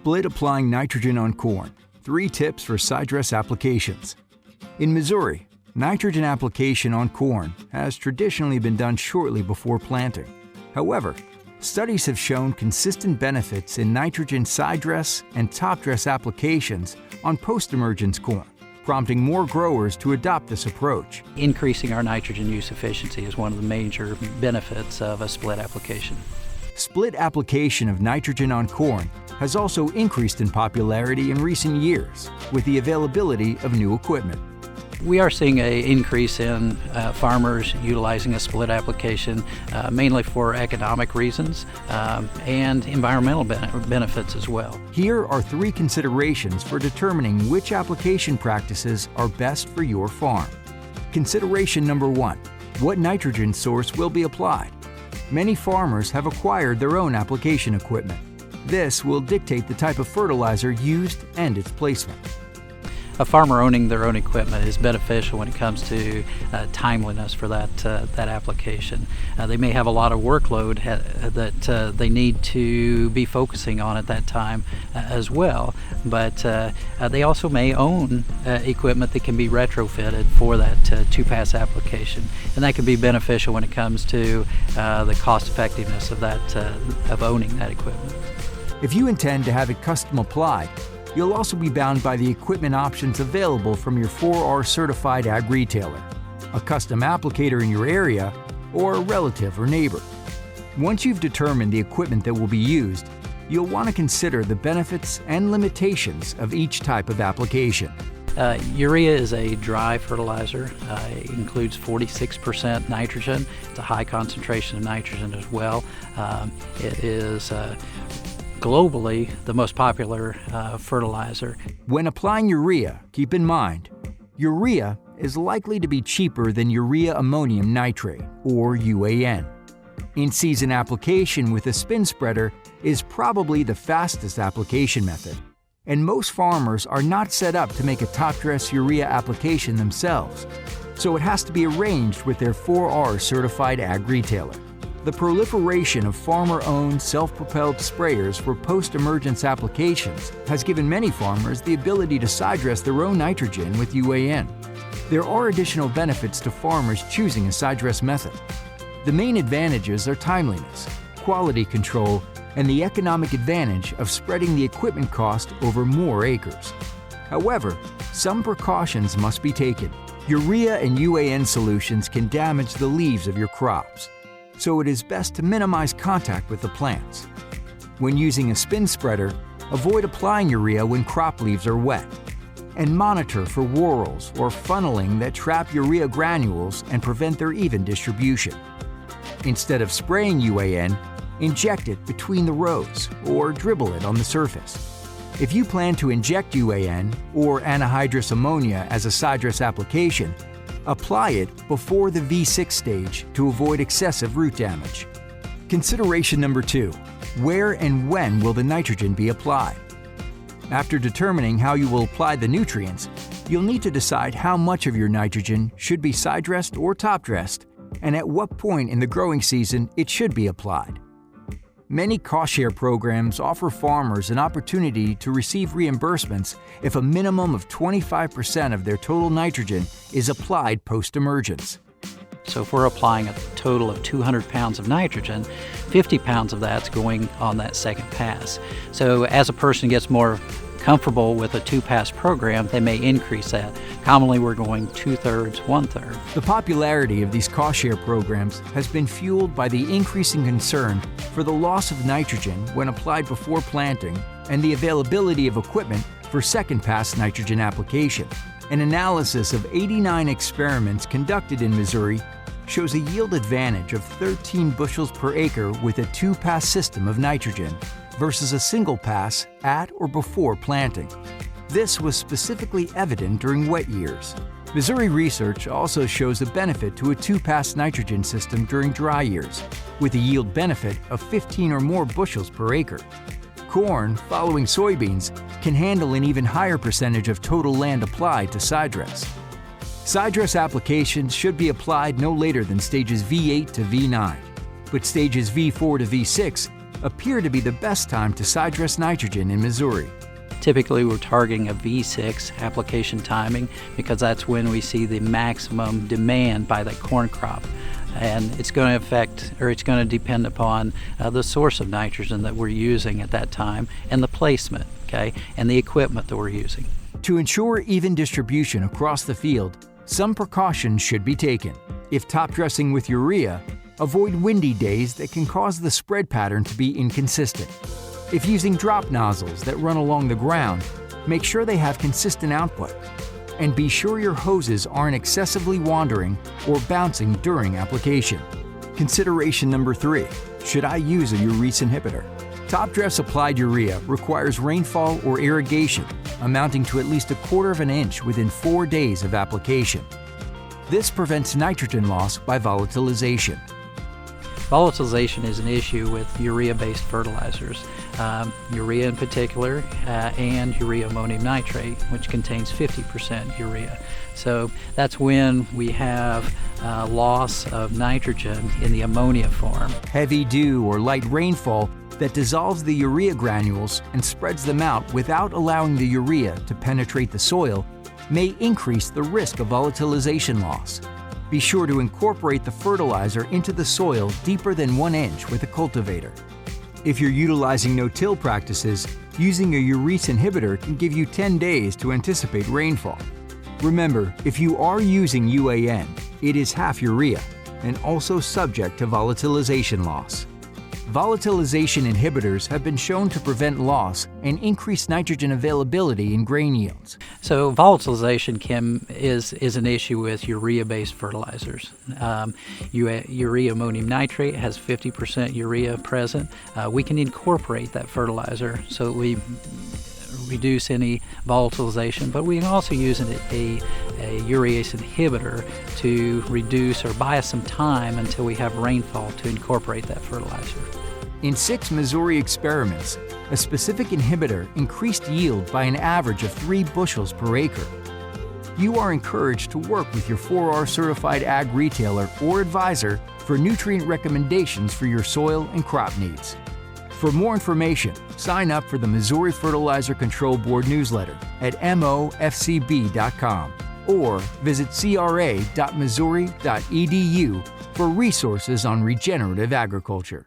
Split applying nitrogen on corn. 3 tips for sidedress applications. In Missouri, nitrogen application on corn has traditionally been done shortly before planting. However, studies have shown consistent benefits in nitrogen sidedress and topdress applications on post-emergence corn, prompting more growers to adopt this approach. Increasing our nitrogen use efficiency is one of the major benefits of a split application. Split application of nitrogen on corn has also increased in popularity in recent years with the availability of new equipment. We are seeing an increase in farmers utilizing a split application mainly for economic reasons and environmental benefits as well. Here are 3 considerations for determining which application practices are best for your farm. Consideration number 1, what nitrogen source will be applied? Many farmers have acquired their own application equipment. This will dictate the type of fertilizer used and its placement. A farmer owning their own equipment is beneficial when it comes to timeliness for that application. They may have a lot of workload that they need to be focusing on at that time as well, but they also may own equipment that can be retrofitted for that 2-pass application, and that can be beneficial when it comes to the cost effectiveness of of owning that equipment. If you intend to have it custom applied, you'll also be bound by the equipment options available from your 4R certified ag retailer, a custom applicator in your area, or a relative or neighbor. Once you've determined the equipment that will be used, you'll want to consider the benefits and limitations of each type of application. Urea is a dry fertilizer. It includes 46% nitrogen. It's a high concentration of nitrogen as well. It is globally the most popular fertilizer. When applying urea, keep in mind, urea is likely to be cheaper than urea ammonium nitrate, or UAN. In-season application with a spin spreader is probably the fastest application method, and most farmers are not set up to make a top-dress urea application themselves, so it has to be arranged with their 4R certified ag retailer. The proliferation of farmer-owned self-propelled sprayers for post-emergence applications has given many farmers the ability to sidedress their own nitrogen with UAN. There are additional benefits to farmers choosing a sidedress method. The main advantages are timeliness, quality control, and the economic advantage of spreading the equipment cost over more acres. However, some precautions must be taken. Urea and UAN solutions can damage the leaves of your crops, so it is best to minimize contact with the plants. When using a spin spreader, avoid applying urea when crop leaves are wet, and monitor for whorls or funneling that trap urea granules and prevent their even distribution. Instead of spraying UAN, inject it between the rows or dribble it on the surface. If you plan to inject UAN or anhydrous ammonia as a sidedress application, apply it before the V6 stage to avoid excessive root damage. Consideration number 2, where and when will the nitrogen be applied? After determining how you will apply the nutrients, you'll need to decide how much of your nitrogen should be sidedressed or topdressed, and at what point in the growing season it should be applied. Many cost-share programs offer farmers an opportunity to receive reimbursements if a minimum of 25% of their total nitrogen is applied post-emergence. So if we're applying a total of 200 pounds of nitrogen, 50 pounds of that's going on that second pass. So as a person gets more comfortable with a 2-pass program, they may increase that. Commonly we're going 2/3, 1/3. The popularity of these cost-share programs has been fueled by the increasing concern for the loss of nitrogen when applied before planting and the availability of equipment for second-pass nitrogen application. An analysis of 89 experiments conducted in Missouri shows a yield advantage of 13 bushels per acre with a 2-pass system of nitrogen versus a single pass at or before planting. This was specifically evident during wet years. Missouri research also shows a benefit to a 2-pass nitrogen system during dry years, with a yield benefit of 15 or more bushels per acre. Corn, following soybeans, can handle an even higher percentage of total land applied to sidedress. Sidedress applications should be applied no later than stages V8 to V9, but stages V4 to V6 appear to be the best time to side dress nitrogen in Missouri. Typically, we're targeting a V6 application timing because that's when we see the maximum demand by that corn crop. And it's going to affect, or it's going to depend upon the source of nitrogen that we're using at that time and the placement, okay, and the equipment that we're using. To ensure even distribution across the field, some precautions should be taken. If top dressing with urea, avoid windy days that can cause the spread pattern to be inconsistent. If using drop nozzles that run along the ground, make sure they have consistent output. And be sure your hoses aren't excessively wandering or bouncing during application. Consideration number 3, should I use a urea inhibitor? Top dress applied urea requires rainfall or irrigation amounting to at least 1/4 inch within 4 days of application. This prevents nitrogen loss by volatilization. Volatilization is an issue with urea-based fertilizers, urea in particular, and urea ammonium nitrate, which contains 50% urea. So that's when we have loss of nitrogen in the ammonia form. Heavy dew or light rainfall that dissolves the urea granules and spreads them out without allowing the urea to penetrate the soil may increase the risk of volatilization loss. Be sure to incorporate the fertilizer into the soil deeper than 1 inch with a cultivator. If you're utilizing no-till practices, using a urea inhibitor can give you 10 days to anticipate rainfall. Remember, if you are using UAN, it is half urea and also subject to volatilization loss. Volatilization inhibitors have been shown to prevent loss and increase nitrogen availability in grain yields. So volatilization is an issue with urea-based fertilizers. Urea ammonium nitrate has 50% urea present. We can incorporate that fertilizer so that we reduce any volatilization, but we can also use a urease inhibitor to reduce or buy us some time until we have rainfall to incorporate that fertilizer. In 6 Missouri experiments, a specific inhibitor increased yield by an average of 3 bushels per acre. You are encouraged to work with your 4R certified ag retailer or advisor for nutrient recommendations for your soil and crop needs. For more information, sign up for the Missouri Fertilizer Control Board newsletter at mofcb.com or visit cra.missouri.edu for resources on regenerative agriculture.